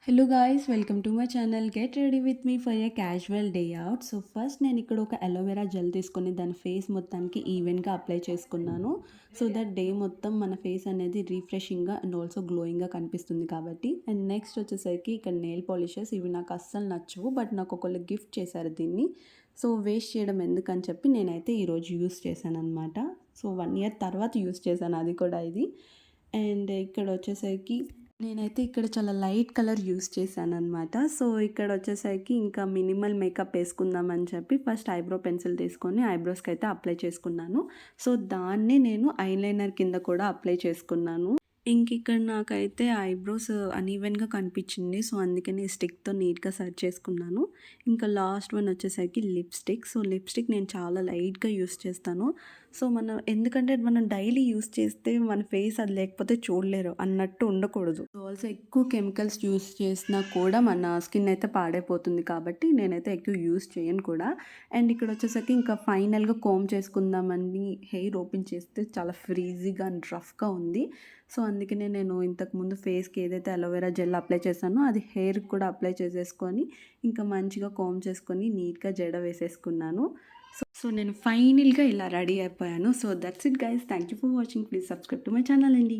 Hello guys, welcome to my channel. Get ready with me for a casual day out. So first నేను ఇక్కడ ఒక aloe vera gel తీసుకొని దాని face మొత్తానికి ఈవెన్గా అప్లై చేసుకున్నాను. సో దట్ డే మొత్తం మన ఫేస్ అనేది రీఫ్రెషింగ్గా అండ్ ఆల్సో గ్లోయింగ్గా కనిపిస్తుంది కాబట్టి. అండ్ నెక్స్ట్ వచ్చేసరికి ఇక్కడ నెయిల్ పాలిషెస్, ఇవి నాకు అస్సలు నచ్చవు, బట్ నాకు ఒకళ్ళు గిఫ్ట్ చేశారు దీన్ని. సో వేస్ట్ చేయడం ఎందుకని చెప్పి నేనైతే ఈరోజు యూస్ చేశాను అనమాట. సో 1 ఇయర్ తర్వాత యూస్ చేశాను అది కూడా ఇది. అండ్ ఇక్కడ వచ్చేసరికి నేనైతే ఇక్కడ చాలా లైట్ కలర్ యూస్ చేశాననమాట. సో ఇక్కడ వచ్చేసరికి ఇంకా మినిమల్ మేకప్ వేసుకుందామని చెప్పి ఫస్ట్ ఐబ్రో పెన్సిల్ తీసుకొని ఐబ్రోస్కి అయితే అప్లై చేసుకున్నాను. సో దాన్ని నేను ఐలైనర్ కింద కూడా అప్లై చేసుకున్నాను. ఇంకిక్కడ నాకైతే ఐబ్రోస్ అన్‌ఈవెన్‌గా కనిపించింది. సో అందుకని స్టిక్‌తో నీట్‌గా సెట్ చేసుకున్నాను. ఇంకా లాస్ట్ వన్ వచ్చేసరికి లిప్‌స్టిక్. సో లిప్‌స్టిక్ నేను చాలా లైట్‌గా యూస్ చేస్తాను. సో ఎందుకంటే మనం డైలీ యూస్ చేస్తే మన ఫేస్ అది లేకపోతే చూడలేరు అన్నట్టు ఉండకూడదు. సో ఆల్సో ఎక్కువ కెమికల్స్ యూస్ చేసినా కూడా మన స్కిన్ అయితే పాడైపోతుంది కాబట్టి నేనైతే ఎక్కువ యూస్ చేయను కూడా. అండ్ ఇక్కడ వచ్చేసరికి ఇంకా ఫైనల్‌గా కోంబ్ చేసుకుందామని హెయిర్ ఓపెన్ చేస్తే చాలా ఫ్రీజీగా అండ్ రఫ్‌గా ఉంది. సో అందుకనే నేను ఇంతకుముందు ఫేస్‌కి ఏదైతే అలోవెరా జెల్ అప్లై చేశానో అది హెయిర్‌కి కూడా అప్లై చేసేసుకొని ఇంకా మంచిగా కోంబ్ చేసుకొని నీట్‌గా జడ వేసేసుకున్నాను. సో నేను ఫైనల్‌గా ఇలా రెడీ అయిపోయాను. So that's it guys. Thank you for watching. Please subscribe to my channel అండి.